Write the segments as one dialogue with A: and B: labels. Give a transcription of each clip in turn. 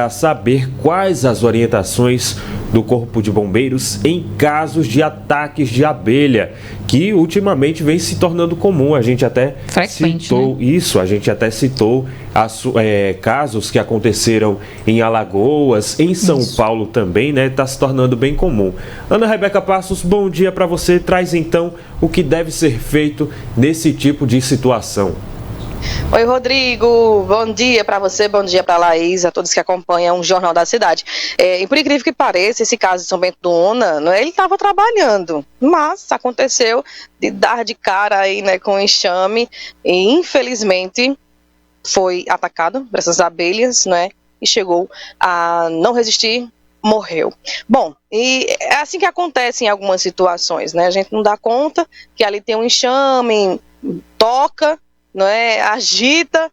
A: A saber quais as orientações do Corpo de Bombeiros em casos de ataques de abelha, que ultimamente vem se tornando comum. A gente até citou isso, a gente até citou casos que aconteceram em Alagoas, em São Paulo também, né? Está se tornando bem comum. Ana Rebeca Passos, bom dia para você. Traz então o que deve ser feito nesse tipo de situação.
B: Oi, Rodrigo, bom dia para você, bom dia para a Laís, a todos que acompanham o Jornal da Cidade. E por incrível que pareça, esse caso de São Bento do Una, né, ele estava trabalhando, mas aconteceu de dar de cara aí, né, com enxame e infelizmente foi atacado por essas abelhas, né, e chegou a não resistir, morreu. Bom, e é assim que acontece em algumas situações, né, a gente não dá conta que ali tem um enxame, toca, não é? Agita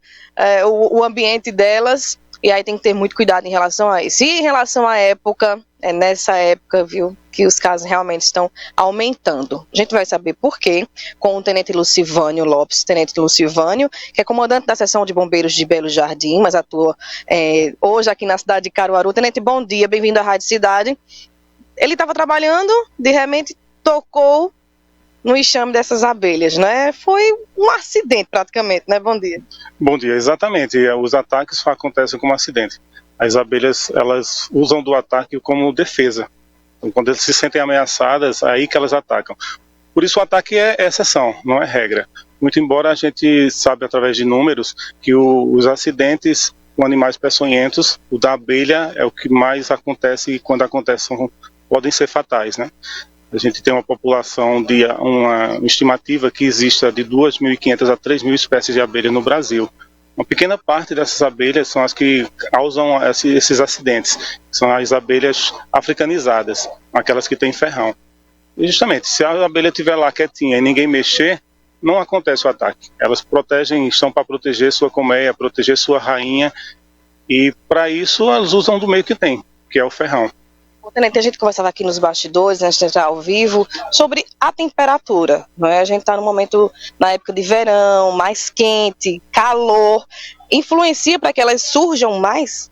B: o ambiente delas, e aí tem que ter muito cuidado em relação a isso. E em relação à época, é nessa época, viu, que os casos realmente estão aumentando. A gente vai saber por quê com o Tenente Lucivânio Lopes, Tenente Lucivânio, que é comandante da Seção de Bombeiros de Belo Jardim, mas atua hoje aqui na cidade de Caruaru. Tenente, bom dia, bem-vindo à Rádio Cidade. Ele estava trabalhando, de repente tocou no enxame dessas abelhas, né? Foi um acidente praticamente, né? Bom dia.
C: Bom dia, exatamente. Os ataques só acontecem como acidente. As abelhas, elas usam do ataque como defesa. Então, quando elas se sentem ameaçadas, é aí que elas atacam. Por isso o ataque é exceção, não é regra. Muito embora a gente sabe através de números que os acidentes com animais peçonhentos, o da abelha é o que mais acontece e quando acontecem podem ser fatais, né? A gente tem uma população de uma estimativa que exista de 2.500 a 3.000 espécies de abelhas no Brasil. Uma pequena parte dessas abelhas são as que causam esses acidentes, são as abelhas africanizadas, aquelas que têm ferrão. E justamente, se a abelha estiver lá quietinha e ninguém mexer, não acontece o ataque. Elas protegem, estão para proteger sua colmeia, proteger sua rainha, e para isso elas usam do meio que tem, que é o ferrão.
B: Tenente, a gente conversava aqui nos bastidores, antes de entrar ao vivo, sobre a temperatura, não é? A gente está no momento, na época de verão, mais quente, calor, influencia para que elas surjam mais?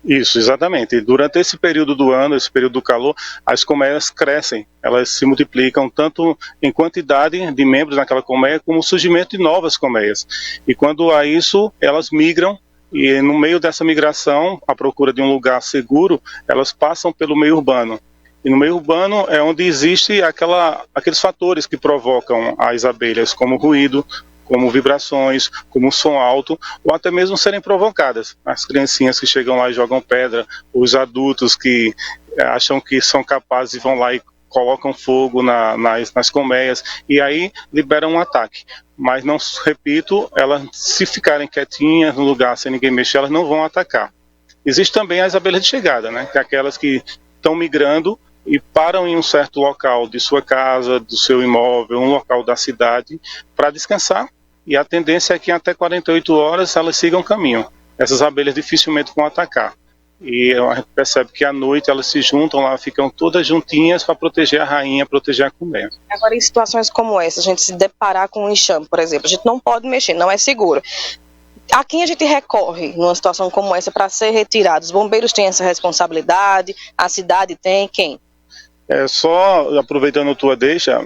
C: Isso, exatamente. Durante esse período do ano, esse período do calor, as colmeias crescem, elas se multiplicam tanto em quantidade de membros naquela colmeia, como o surgimento de novas colmeias. E quando há isso, elas migram. E no meio dessa migração, à procura de um lugar seguro, elas passam pelo meio urbano. E no meio urbano é onde existe aqueles fatores que provocam as abelhas, como ruído, como vibrações, como som alto, ou até mesmo serem provocadas. As criancinhas que chegam lá e jogam pedra, os adultos que acham que são capazes e vão lá e colocam fogo nas colmeias, e aí liberam um ataque. Mas não, repito, elas se ficarem quietinhas no lugar sem ninguém mexer, elas não vão atacar. Existem também as abelhas de chegada, né? Que é aquelas que estão migrando e param em um certo local de sua casa, do seu imóvel, um local da cidade, para descansar, e a tendência é que em até 48 horas elas sigam o caminho. Essas abelhas dificilmente vão atacar. E a gente percebe que à noite elas se juntam lá, ficam todas juntinhas para proteger a rainha, proteger a colmeia.
B: Agora, em situações como essa, a gente se deparar com um enxame, por exemplo, a gente não pode mexer, não é seguro. A quem a gente recorre numa situação como essa para ser retirado? Os bombeiros têm essa responsabilidade? A cidade tem? Quem?
C: Só aproveitando a tua deixa,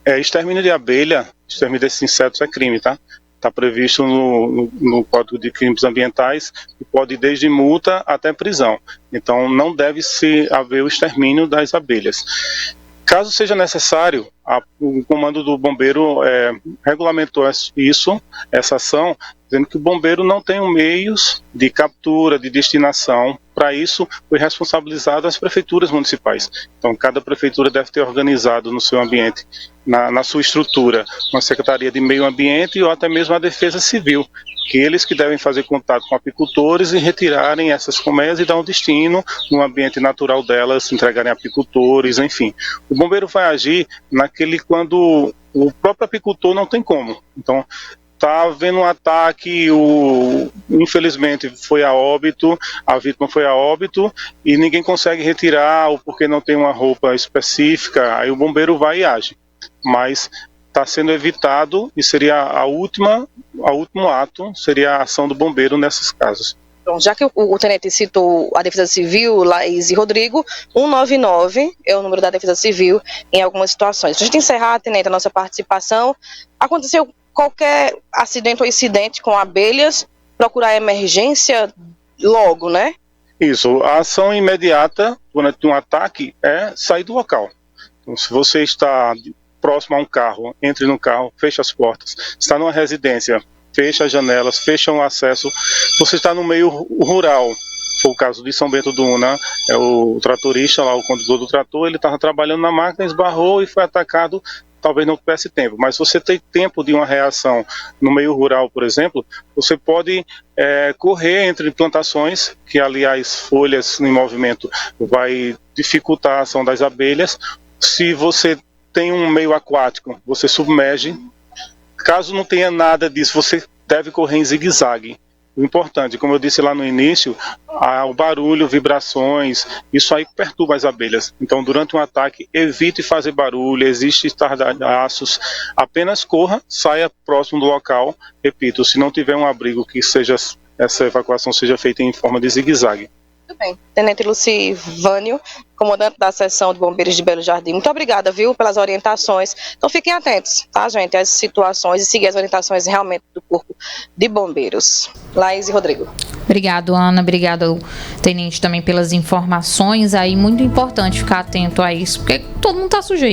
C: extermínio de abelha, extermínio desses insetos é crime, tá? Está previsto no Código de Crimes Ambientais, que pode ir desde multa até prisão. Então, não deve-se haver o extermínio das abelhas. Caso seja necessário, o comando do bombeiro regulamentou essa ação, dizendo que o bombeiro não tem meios de captura, de destinação. Para isso, foi responsabilizado as prefeituras municipais. Então, cada prefeitura deve ter organizado no seu ambiente, na sua estrutura, uma secretaria de meio ambiente ou até mesmo a defesa civil, que eles que devem fazer contato com apicultores e retirarem essas colmeias e dar um destino no ambiente natural delas, entregarem a apicultores, enfim. O bombeiro vai agir quando o próprio apicultor não tem como. Então, está havendo um ataque, infelizmente foi a óbito, a vítima foi a óbito e ninguém consegue retirar ou porque não tem uma roupa específica, aí o bombeiro vai e age. Mas está sendo evitado e seria o último ato, seria a ação do bombeiro nesses casos.
B: Bom, já que o tenente citou a Defesa Civil, Laís e Rodrigo, 199 é o número da Defesa Civil em algumas situações. Para a gente encerrar, tenente, a nossa participação, aconteceu qualquer acidente ou incidente com abelhas, procurar emergência logo, né?
C: Isso, a ação imediata durante um ataque é sair do local. Então, se você está próximo a um carro, entre no carro, feche as portas. Está numa residência, fecha as janelas, fecha o acesso. Você está no meio rural, foi o caso de São Bento do Una, o tratorista lá, o condutor do trator, ele estava trabalhando na máquina, esbarrou e foi atacado, talvez não tivesse tempo. Mas se você tem tempo de uma reação no meio rural, por exemplo, você pode correr entre plantações, que ali as folhas em movimento vai dificultar a ação das abelhas. Se você tem um meio aquático, você submerge. Caso não tenha nada disso, você deve correr em zigue-zague. O importante, como eu disse lá no início, o barulho, vibrações, isso aí perturba as abelhas. Então, durante um ataque, evite fazer barulho, existe estardalhaços, apenas corra, saia próximo do local. Repito, se não tiver um abrigo que essa evacuação seja feita em forma de zigue-zague.
B: Muito bem. Tenente Lucivânio, comandante da seção de bombeiros de Belo Jardim. Muito obrigada, viu, pelas orientações. Então fiquem atentos, tá, gente, às situações e seguir as orientações realmente do Corpo de Bombeiros. Laís e Rodrigo.
D: Obrigado, Ana. Obrigado, tenente, também pelas informações. Aí, muito importante ficar atento a isso, porque todo mundo está sujeito.